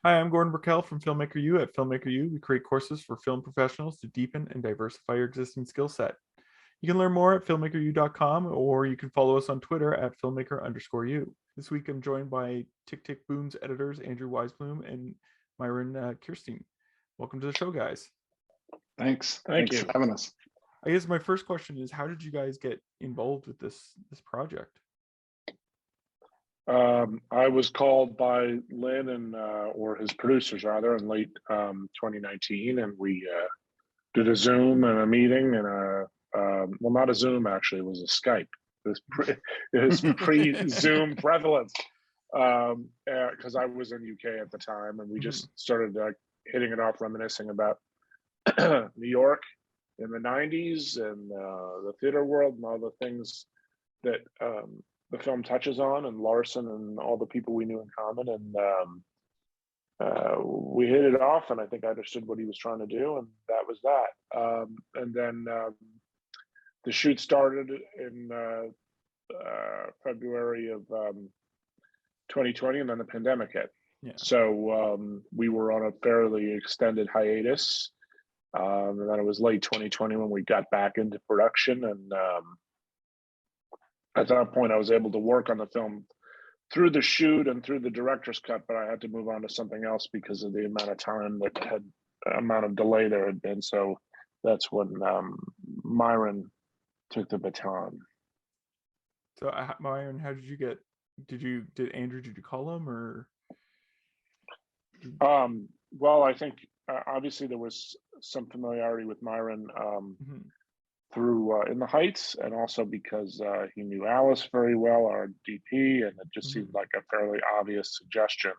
Hi, I'm Gordon Burkell from Filmmaker U. At Filmmaker U, we create courses for film professionals to deepen and diversify your existing skill set. You can learn more at filmmakeru.com, or you can follow us on Twitter at filmmaker_u. This week, I'm joined by Tick Tick Boom's editors, Andrew Weisblum and Myron Kerstein. Welcome to the show, guys. Thanks. Thank Thanks you. for having us. I guess my first question is, how did you guys get involved with this project? I was called by Lin and or his producers rather in late 2019, and we did a Zoom and a meeting and a well, not a Zoom actually, it was a Skype. It was pre-Zoom prevalence because I was in UK at the time, and we just started hitting it off, reminiscing about New York in the 90s and the theater world and all the things that the film touches on, and Larson and all the people we knew in common, and we hit it off, and I think I understood what he was trying to do, and that was that. And then the shoot started in February of 2020, and then the pandemic hit. Yeah. So we were on a fairly extended hiatus, and then it was late 2020 when we got back into production, and at that point, I was able to work on the film through the shoot and through the director's cut, but I had to move on to something else because of the amount of time that amount of delay there had been. So that's when Myron took the baton. So, Myron, how did you get? Did Andrew? Did you call him or? Well, I think obviously there was some familiarity with Myron. Through In the Heights, and also because he knew Alice very well, our DP, and it just seemed like a fairly obvious suggestion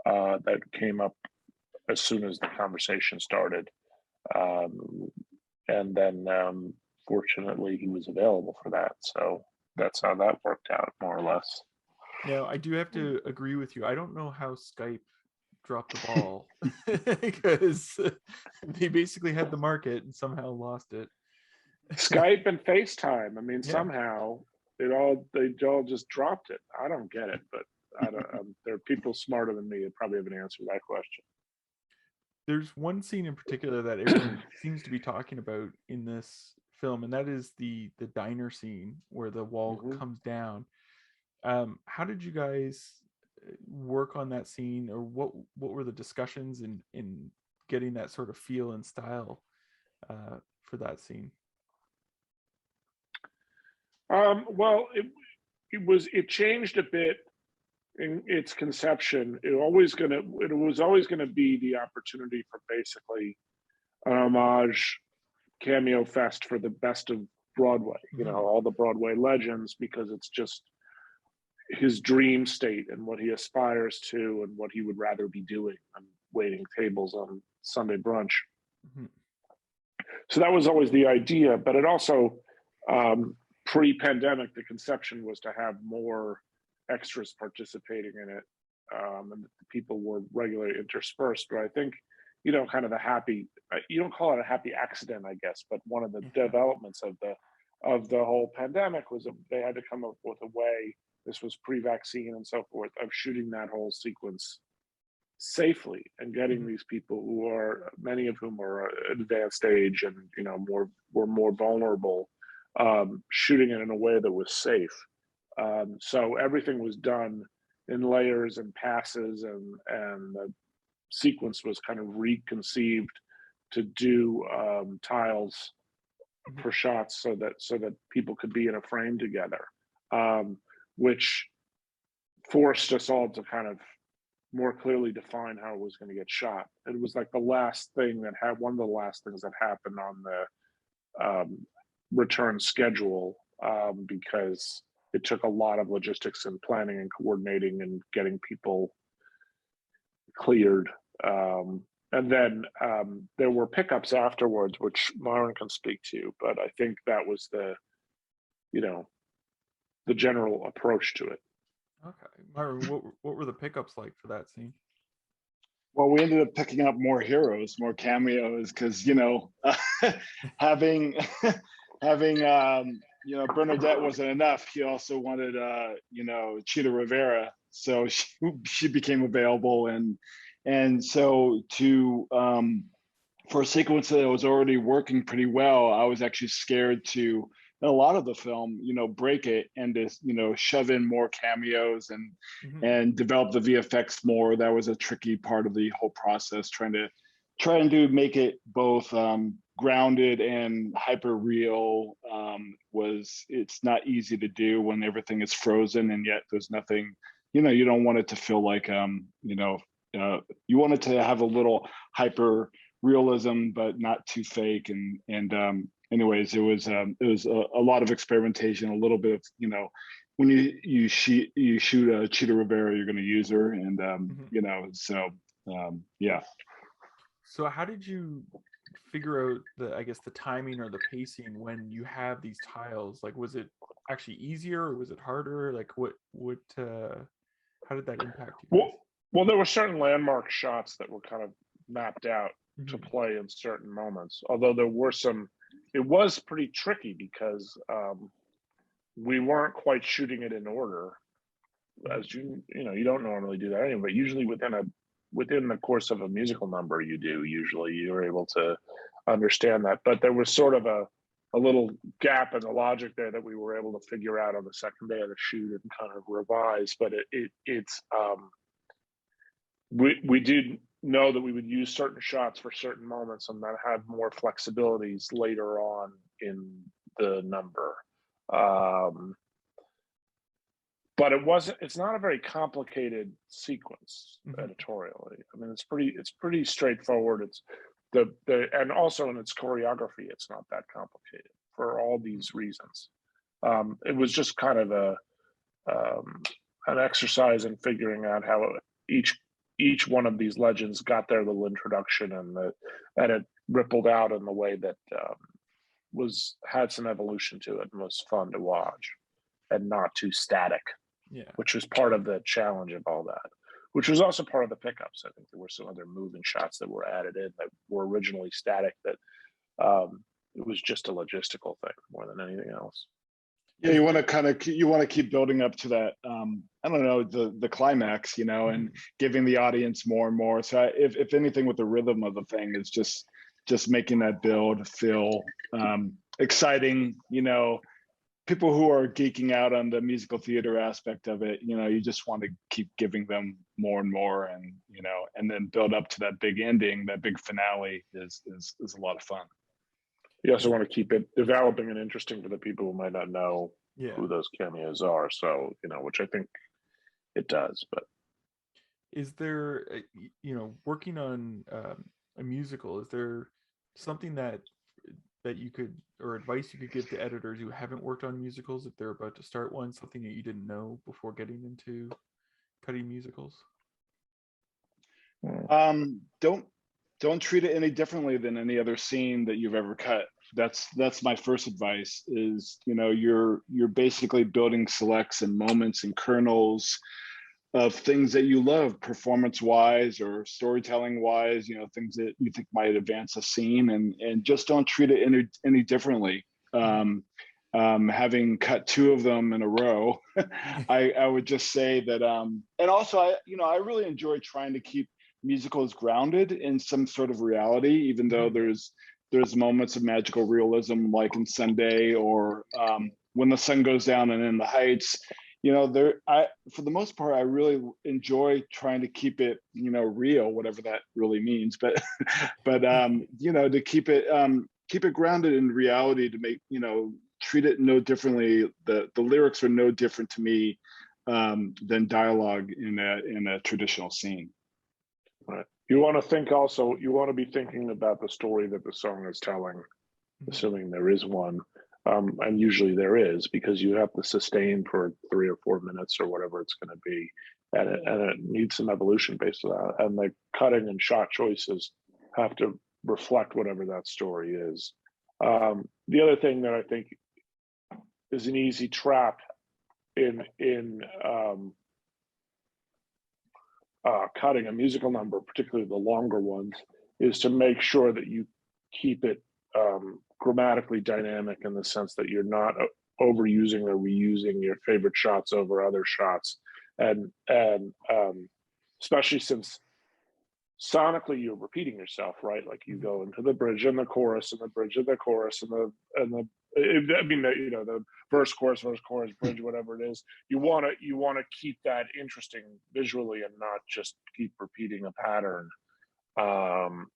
that came up as soon as the conversation started. And then fortunately he was available for that. So that's how that worked out, more or less. Now, I do have to agree with you. I don't know how Skype dropped the ball because they basically had the market and somehow lost it. Skype and FaceTime. I mean, somehow they all just dropped it. I don't get it, but there are people smarter than me that probably have an answer to that question. There's one scene in particular that everyone seems to be talking about in this film, and that is the diner scene where the wall comes down. How did you guys work on that scene, or what were the discussions in getting that sort of feel and style for that scene? Well, it changed a bit in its conception. It was always gonna be the opportunity for basically an homage cameo fest for the best of Broadway, you know, all the Broadway legends, because it's just his dream state and what he aspires to and what he would rather be doing and waiting tables on Sunday brunch. So that was always the idea, but it also pre-pandemic, the conception was to have more extras participating in it, and the people were regularly interspersed. But I think, you know, kind of the happy, you don't call it a happy accident, I guess, but one of the developments of the whole pandemic was they had to come up with a way, this was pre-vaccine and so forth, of shooting that whole sequence safely and getting these people who are, many of whom are advanced age and, you know, were more vulnerable, shooting it in a way that was safe. So everything was done in layers and passes, and the sequence was kind of reconceived to do tiles for shots so that people could be in a frame together, which forced us all to kind of more clearly define how it was going to get shot. It was like one of the last things that happened on the return schedule, because it took a lot of logistics and planning and coordinating and getting people cleared. And then there were pickups afterwards, which Myron can speak to, but I think that was the general approach to it. Okay, Myron, what were the pickups like for that scene? Well, we ended up picking up more heroes, more cameos, because, you know, having you know, Bernadette wasn't enough. He also wanted you know, Chita Rivera, so she became available, and And so for a sequence that was already working pretty well, I was actually scared to, in a lot of the film, break it and to, shove in more cameos and develop the VFX more. That was a tricky part of the whole process, trying to make it both grounded and hyper real. It's not easy to do when everything is frozen and yet there's nothing, you don't want it to feel like, you want it to have a little hyper realism, but not too fake. Anyways, it was a lot of experimentation, a little bit of, when you shoot Cheetah Rivera, you're going to use her, and yeah. So how did you figure out the timing or the pacing when you have these tiles? Like, was it actually easier or was it harder? Like, how did that impact you guys? Well, there were certain landmark shots that were kind of mapped out to play in certain moments. Although there were it was pretty tricky because we weren't quite shooting it in order. As you don't normally do that anyway. But usually within the course of a musical number, usually you're able to understand that. But there was sort of a little gap in the logic there that we were able to figure out on the second day of the shoot and kind of revise. But we did know that we would use certain shots for certain moments and that had more flexibilities later on in the number. But it's not a very complicated sequence editorially. I mean, it's pretty straightforward. It's and also in its choreography, it's not that complicated for all these reasons. It was just kind of an exercise in figuring out how each one of these legends got their little introduction and it rippled out in the way that had some evolution to it and was fun to watch and not too static. Yeah. Which was part of the challenge of all that, which was also part of the pickups. I think there were some other moving shots that were added in that were originally static that it was just a logistical thing more than anything else. Yeah, you want to keep building up to that. I don't know, the climax, and giving the audience more and more. So if anything, with the rhythm of the thing is just making that build feel exciting. People who are geeking out on the musical theater aspect of it, you just want to keep giving them more and more, and then build up to that big ending, that big finale is a lot of fun. You also want to keep it developing and interesting for the people who might not know who those cameos are. So, which I think it does. But is there, working on a musical, is there something that you could, or advice you could give to editors who haven't worked on musicals if they're about to start one, something that you didn't know before getting into cutting musicals? Don't treat it any differently than any other scene that you've ever cut. That's my first advice. Is you're basically building selects and moments and kernels of things that you love, performance wise or storytelling wise, things that you think might advance a scene, and just don't treat it any differently. Having cut two of them in a row, I would just say that, and also I really enjoy trying to keep musicals grounded in some sort of reality, even though there's moments of magical realism, like in Sunday, or When the Sun Goes Down and In the Heights. For the most part, I really enjoy trying to keep it, real, whatever that really means. But to keep it grounded in reality, to make, treat it no differently. The lyrics are no different to me than dialogue in a traditional scene. Right. You want to be thinking about the story that the song is telling, assuming there is one. And usually there is, because you have to sustain for 3 or 4 minutes or whatever it's going to be. And it needs some evolution based on that. And the cutting and shot choices have to reflect whatever that story is. The other thing that I think is an easy trap in cutting a musical number, particularly the longer ones, is to make sure that you keep it grammatically dynamic, in the sense that you're not overusing or reusing your favorite shots over other shots, and especially since sonically you're repeating yourself, right? Like you go into the bridge and the chorus and the bridge and the chorus and the I mean, the verse, chorus, bridge, whatever it is. You want to keep that interesting visually and not just keep repeating a pattern.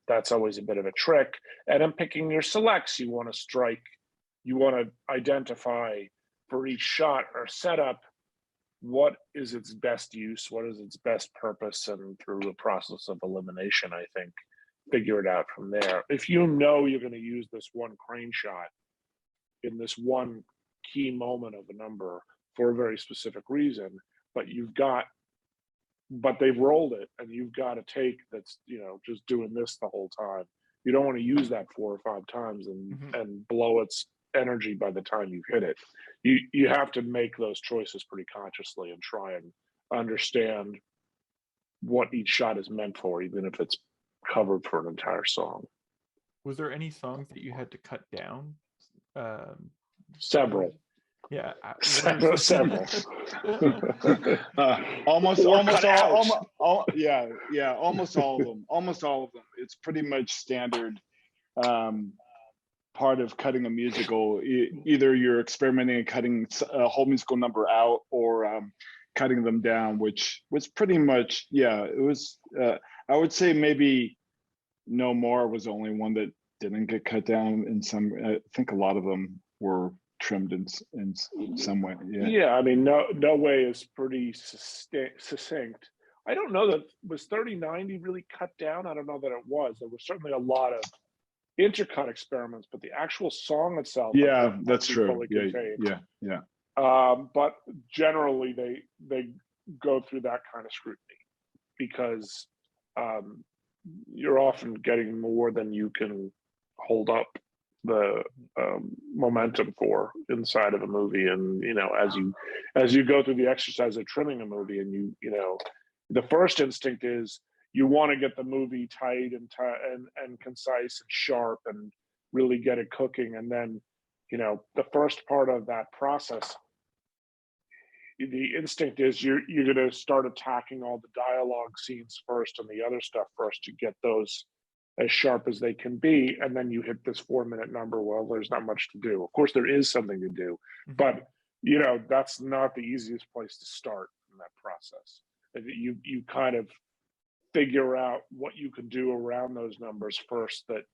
That's always a bit of a trick. And in picking your selects, you want to identify for each shot or setup what is its best use, what is its best purpose, and through the process of elimination, I think, figure it out from there. If you know you're going to use this one crane shot in this one key moment of a number for a very specific reason, but they've rolled it and you've got a take that's, just doing this the whole time. You don't want to use that 4 or 5 times and blow its energy by the time you hit it. You have to make those choices pretty consciously and try and understand what each shot is meant for, even if it's covered for an entire song. Was there any songs that you had to cut down? Several. Yeah, several. Almost all of them. It's pretty much standard part of cutting a musical. Either you're experimenting and cutting a whole musical number out, or cutting them down, which was pretty much, it was, I would say maybe No More was the only one that didn't get cut down. I think a lot of them were trimmed in some way. I mean, no way is pretty succinct. I don't know that was 3090 really cut down. I don't know that it was. There was certainly a lot of intercut experiments, but the actual song itself, that's true. But generally they go through that kind of scrutiny, because you're often getting more than you can hold up the momentum for inside of a movie. And as you go through the exercise of trimming a movie, and the first instinct is you want to get the movie tight and concise and sharp and really get it cooking. And then the first part of that process, the instinct is you're going to start attacking all the dialogue scenes first and the other stuff first to get those as sharp as they can be. And then you hit this 4-minute number. Well, there's not much to do. Of course, there is something to do, but that's not the easiest place to start in that process. You kind of figure out what you can do around those numbers first that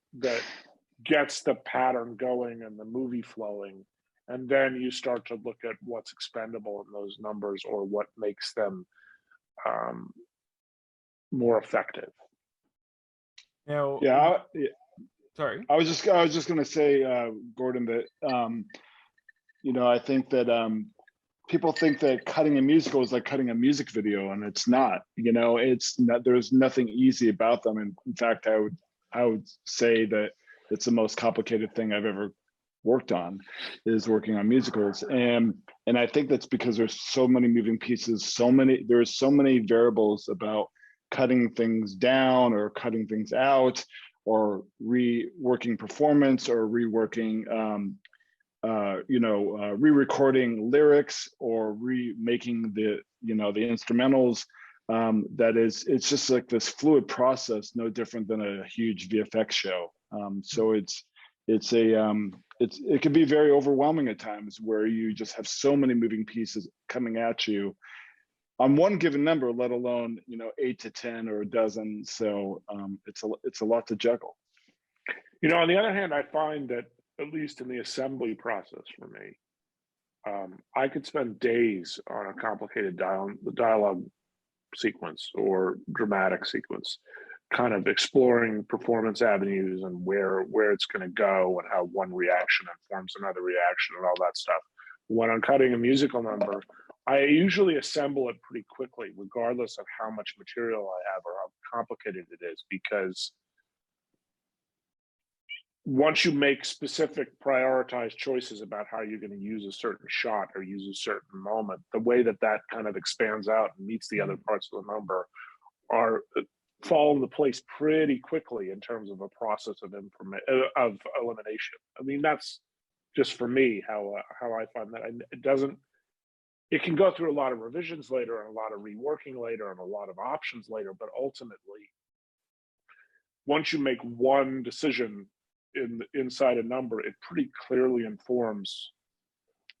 gets the pattern going and the movie flowing. And then you start to look at what's expendable in those numbers, or what makes them more effective. Now, sorry. I was just going to say, Gordon, that I think that people think that cutting a musical is like cutting a music video, and it's not. It's not. There's nothing easy about them. And in fact, I would say that it's the most complicated thing I've ever worked on, is working on musicals. And I think that's because there's so many moving pieces, there's so many variables about cutting things down or cutting things out, or reworking performance, or reworking re-recording lyrics, or remaking the instrumentals. It's just like this fluid process, no different than a huge VFX show. So it can be very overwhelming at times, where you just have so many moving pieces coming at you on one given number, let alone 8 to 10 or a dozen. So it's a lot to juggle. On the other hand, I find that, at least in the assembly process for me, I could spend days on a complicated dialogue sequence or dramatic sequence, kind of exploring performance avenues and where it's going to go, and how one reaction informs another reaction and all that stuff. When I'm cutting a musical number, I usually assemble it pretty quickly, regardless of how much material I have or how complicated it is, because once you make specific prioritized choices about how you're going to use a certain shot or use a certain moment, the way that kind of expands out and meets the other parts of the number fall into place pretty quickly in terms of a process of elimination. I mean, that's just for me how I find that. It can go through a lot of revisions later, and a lot of reworking later, and a lot of options later, but ultimately once you make one decision inside a number, it pretty clearly informs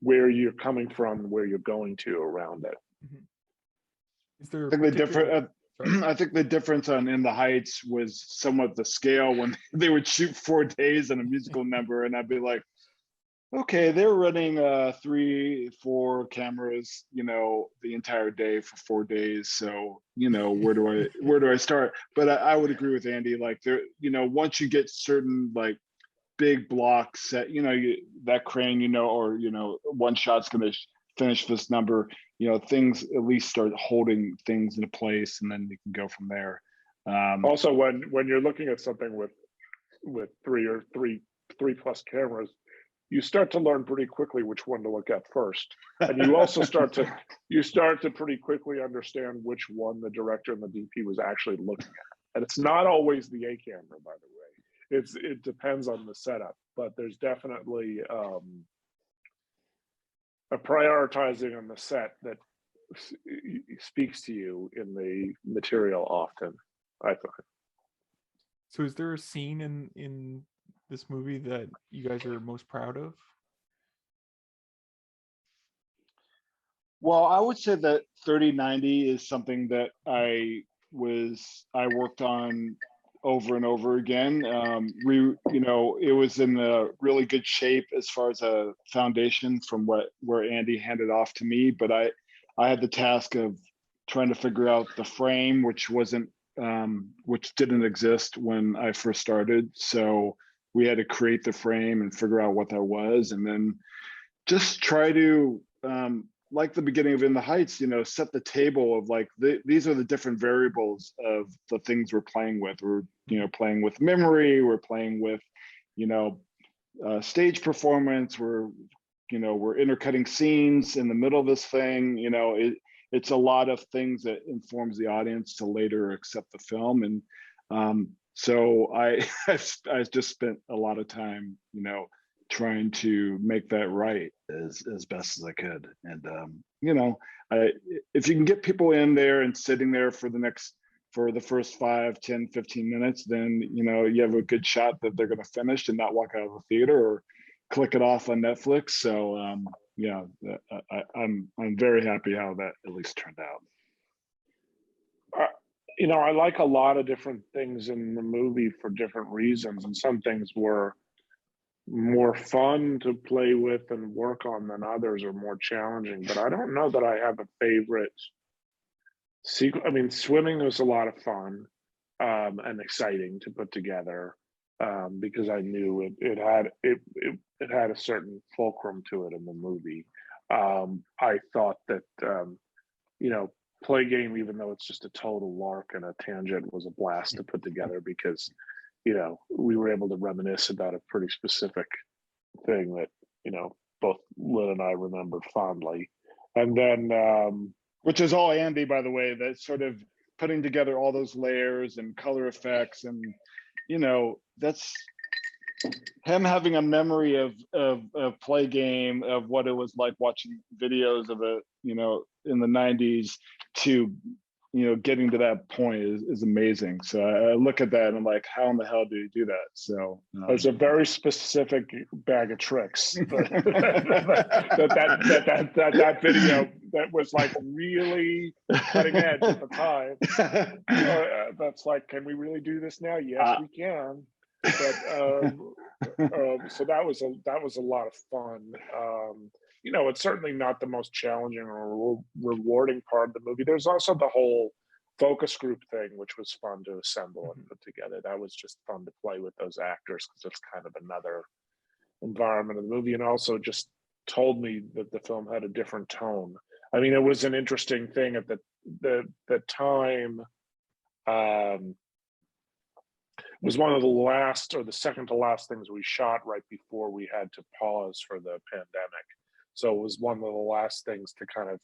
where you're coming from, where you're going to around it. Mhm. Is there I think the different. I think the difference on In the Heights was somewhat the scale when they would shoot 4 days on a musical number, and I'd be like, okay, they're running 3-4 cameras, you know, the entire day for 4 days. So, you know, where do I start? But I would agree with Andy. Like there, you know, once you get certain like big blocks set, you know, that crane, you know, or you know, one shot's going to finish this number. You know, things at least start holding things into place, and then you can go from there. Also, when you're looking at something with three plus cameras, you start to learn pretty quickly which one to look at first, and you also start to pretty quickly understand which one the director and the DP was actually looking at. And it's not always the A camera, by the way. It depends on the setup, but there's definitely a prioritizing on the set that speaks to you in the material often, I find. So is there a scene in this movie that you guys are most proud of? Well, I would say that 3090 is something that I worked on over and over again. You know, it was in a really good shape as far as a foundation from where Andy handed off to me, but I had the task of trying to figure out the frame, which didn't exist when I first started. So we had to create the frame and figure out what that was, and then just try to like the beginning of In the Heights, you know, set the table of like, these are the different variables of the things we're playing with. We're, you know, playing with memory, we're playing with, you know, stage performance, we're intercutting scenes in the middle of this thing. You know, it's a lot of things that informs the audience to later accept the film. And so I just spent a lot of time, you know, trying to make that right as best as I could. And you know, if you can get people in there and sitting there for the first 5, 10, 15 minutes, then you know you have a good shot that they're going to finish and not walk out of the theater or click it off on Netflix. So yeah, I'm very happy how that at least turned out. You know, I like a lot of different things in the movie for different reasons, and some things were more fun to play with and work on than others, are more challenging. But I don't know that I have a favorite sequence. I mean, swimming was a lot of fun and exciting to put together because I knew it had a certain fulcrum to it in the movie. I thought that you know, Play Game, even though it's just a total lark and a tangent, was a blast to put together because, you know, we were able to reminisce about a pretty specific thing that, you know, both Lynn and I remembered fondly. And then which is all Andy, by the way, that sort of putting together all those layers and color effects, and you know, that's him having a memory of Play Game, of what it was like watching videos of it, you know, in the 90s to, you know, getting to that point is amazing. So I look at that and I'm like, how in the hell do you do that? So there's a very specific bag of tricks that video that was like really cutting edge at the time. That's like, can we really do this now? Yes, we can. But so that was a lot of fun. You know, it's certainly not the most challenging or rewarding part of the movie. There's also the whole focus group thing, which was fun to assemble and put together. That was just fun to play with those actors because it's kind of another environment of the movie, and also just told me that the film had a different tone. I mean, it was an interesting thing at the time. Was one of the last or the second to last things we shot right before we had to pause for the pandemic. So it was one of the last things to kind of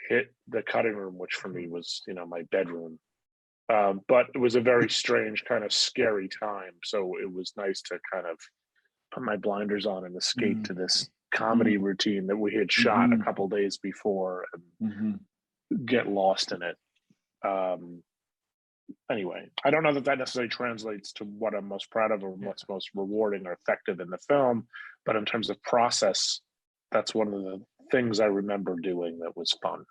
hit the cutting room, which for me was, you know, my bedroom. But it was a very strange, kind of scary time. So it was nice to kind of put my blinders on and escape to this comedy routine that we had shot a couple days before and get lost in it. anyway, I don't know that necessarily translates to what I'm most proud of or what's most rewarding or effective in the film, but in terms of process, that's one of the things I remember doing that was fun.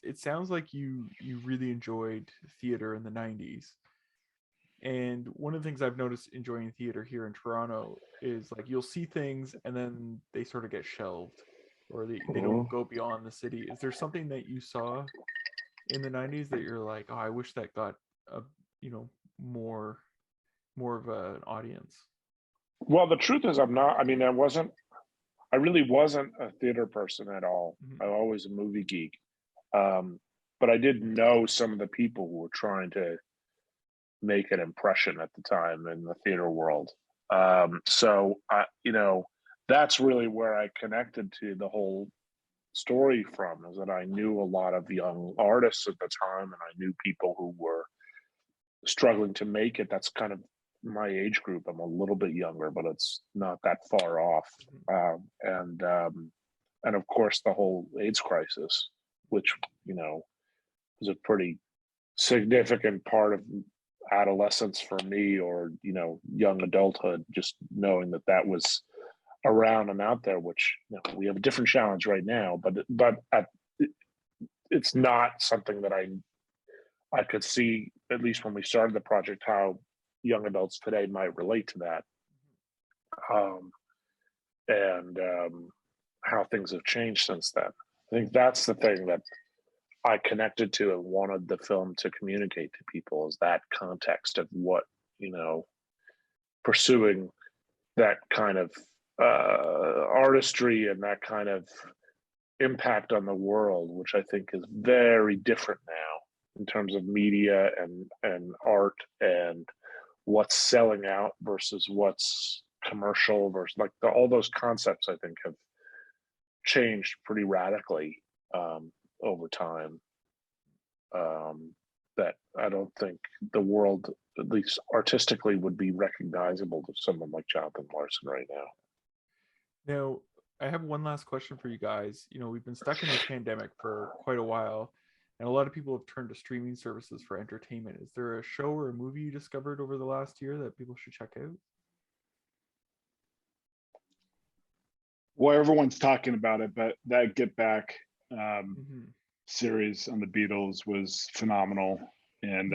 It sounds like you really enjoyed theater in the 90s. And one of the things I've noticed enjoying theater here in Toronto is like you'll see things and then they sort of get shelved, or they don't go beyond the city. Is there something that you saw in the 90s that you're like, oh, I wish that got a, you know, more of an audience? Well, the truth is I'm not, I mean, I really wasn't a theater person at all. Mm-hmm. I'm always a movie geek. But I did know some of the people who were trying to make an impression at the time in the theater world. So I, you know, that's really where I connected to the whole story from, is that I knew a lot of young artists at the time, and I knew people who were struggling to make it. That's kind of my age group. I'm a little bit younger, but it's not that far off. And of course, the whole AIDS crisis, which, you know, was a pretty significant part of adolescence for me, or, you know, young adulthood, just knowing that that was around and out there, which, you know, we have a different challenge right now, but it's not something that I could see, at least when we started the project, how young adults today might relate to that. And how things have changed since then. I think that's the thing that I connected to and wanted the film to communicate to people, is that context of what, you know, pursuing that kind of artistry and that kind of impact on the world, which I think is very different now in terms of media and art, and what's selling out versus what's commercial versus, like, all those concepts I think have changed pretty radically over time, that I don't think the world, at least artistically, would be recognizable to someone like Jonathan Larson right now. Now, I have one last question for you guys. You know, we've been stuck in this pandemic for quite a while, and a lot of people have turned to streaming services for entertainment. Is there a show or a movie you discovered over the last year that people should check out? Well, everyone's talking about it, but that Get Back series on the Beatles was phenomenal, and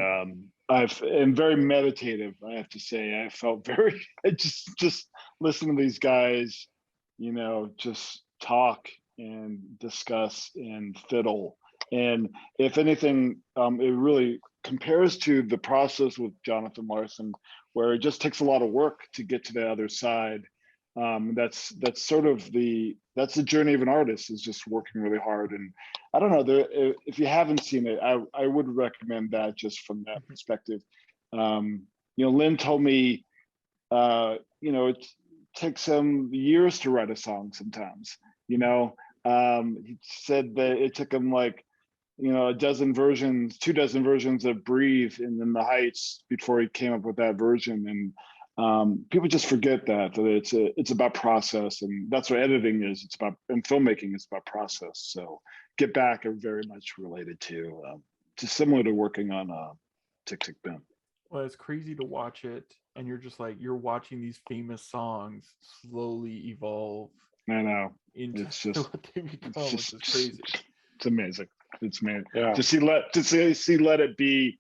and very meditative, I have to say. I felt very just listen to these guys, you know, just talk and discuss and fiddle. And if anything, it really compares to the process with Jonathan Larson, where it just takes a lot of work to get to the other side. That's sort of that's the journey of an artist, is just working really hard. And I don't know, if you haven't seen it, I would recommend that, just from that perspective. You know, Lynn told me, you know, it takes him years to write a song sometimes. You know, he said that it took him like, you know, 24 versions of Breathe and then The Heights before he came up with that version. And people just forget that it's about process, and that's what editing is. It's about, and filmmaking is about process. So Get Back are very much related to similar to working on Tick Tick Boom. Well, it's crazy to watch it, and you're just like, you're watching these famous songs slowly evolve. I know. Into it's just what they become, which is crazy. It's amazing. It's amazing. Yeah. To see Let It Be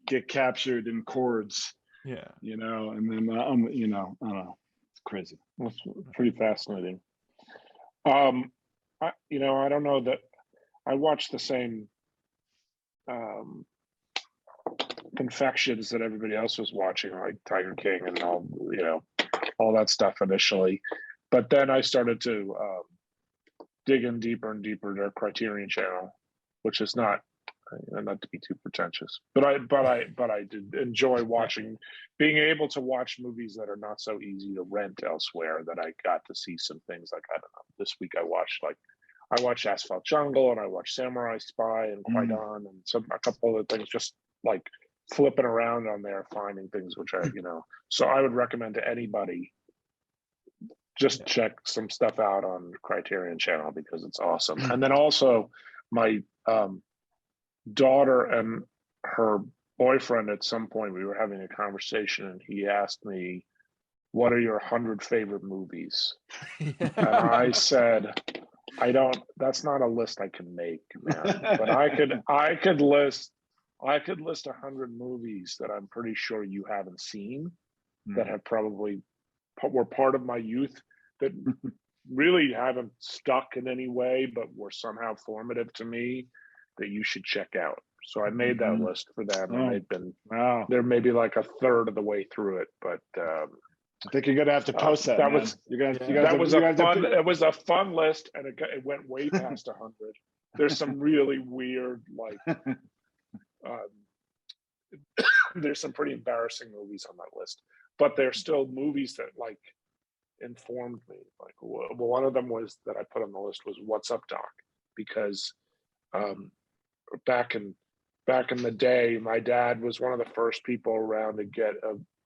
get captured in chords. Yeah. You know, and then you know, I don't know. It's crazy. It's pretty fascinating. You know, I don't know that I watch the same confections that everybody else was watching, like Tiger King and all, you know, all that stuff initially. But then I started to dig in deeper and deeper to Criterion Channel, which is not to be too pretentious, but I did enjoy watching, being able to watch movies that are not so easy to rent elsewhere. That I got to see some things, like, I don't know, this week I watched Asphalt Jungle, and I watched Samurai Spy and Qui-Gon, and a couple other things, just like flipping around on there, finding things which I, you know. So I would recommend to anybody, just check some stuff out on Criterion Channel, because it's awesome. And then also my daughter and her boyfriend, at some point we were having a conversation and he asked me, what are your 100 favorite movies? And I said, that's not a list I can make, man. But I could list 100 movies that I'm pretty sure you haven't seen, that have probably were part of my youth, that really haven't stuck in any way, but were somehow formative to me, that you should check out. So I made that list for them, and they've been they're maybe like a third of the way through it. But I think you're gonna have to post that. That man. was It was a fun list, and it went way past 100. There's some really weird, like there's some pretty embarrassing movies on that list, but there's still movies that like informed me. Like one of them was that I put on the list was What's Up, Doc, because back in the day, my dad was one of the first people around to get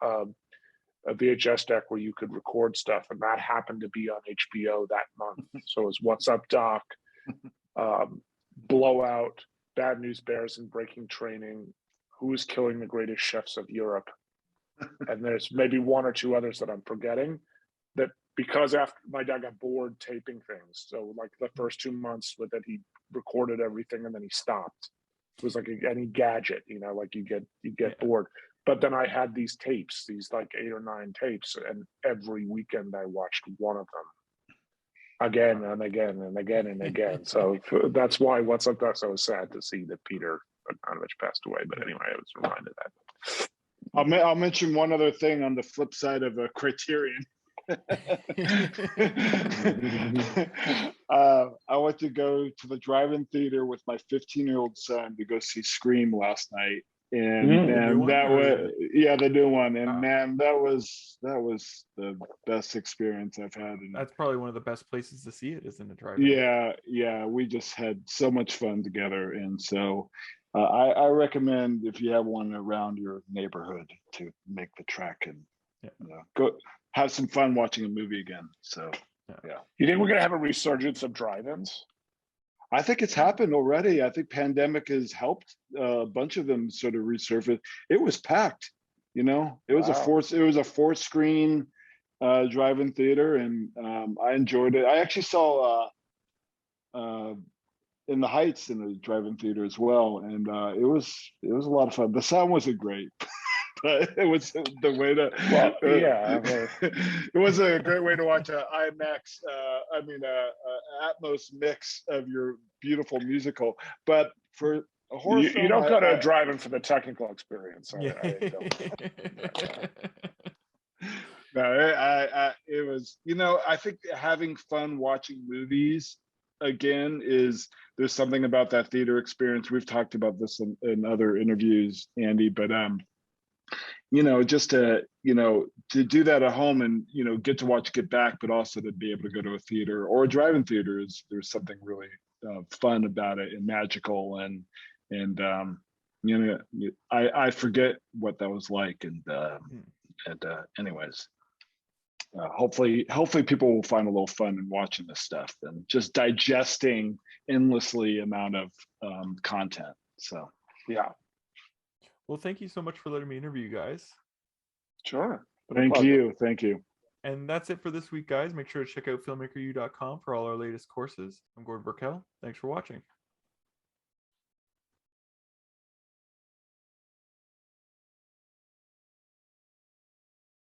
a VHS deck where you could record stuff, and that happened to be on HBO that month. So it was What's Up, Doc, Blowout, Bad News Bears and Breaking Training, Who is Killing the Greatest Chefs of Europe, and there's maybe one or two others that I'm forgetting. That because after my dad got bored taping things, so like the first 2 months with that he recorded everything and then he stopped. It was like any gadget, like you get bored. But then I had these tapes, these like 8 or 9 tapes, and every weekend I watched one of them again and again and again and again. So that's why What's Up, Doc, so sad to see that Peter Bogdanovich passed away. But anyway, I was reminded of that. I'll mention one other thing on the flip side of a Criterion. I went to go to the drive-in theater with my 15-year-old son to go see Scream last night, and that was the new one, and man, that was the best experience I've had. And that's probably one of the best places to see it, is in a drive-in. Yeah, we just had so much fun together, and so I recommend, if you have one around your neighborhood, to make the trek and go have some fun watching a movie again. So you think we're gonna have a resurgence of drive-ins? I think it's happened already. I think pandemic has helped a bunch of them sort of resurface. It was packed, it was a 4-screen drive-in theater, and I enjoyed it. I actually saw In the Heights in the drive-in theater as well, and it was a lot of fun. The sound wasn't great. But it was the way to. It was a great way to watch a IMAX. Atmos mix of your beautiful musical. But for a horror film, you don't go to a drive-in for the technical experience. It was. I think having fun watching movies again there's something about that theater experience. We've talked about this in other interviews, Andy, but just to do that at home and get to watch Get Back, but also to be able to go to a theater or a drive-in theater, there's something really fun about it and magical, and I forget what that was like, and anyways, hopefully people will find a little fun in watching this stuff and just digesting endlessly amount of content. So yeah. Well, thank you so much for letting me interview you guys. Sure. Thank you. And that's it for this week, guys. Make sure to check out filmmakeru.com for all our latest courses. I'm Gordon Burkell. Thanks for watching.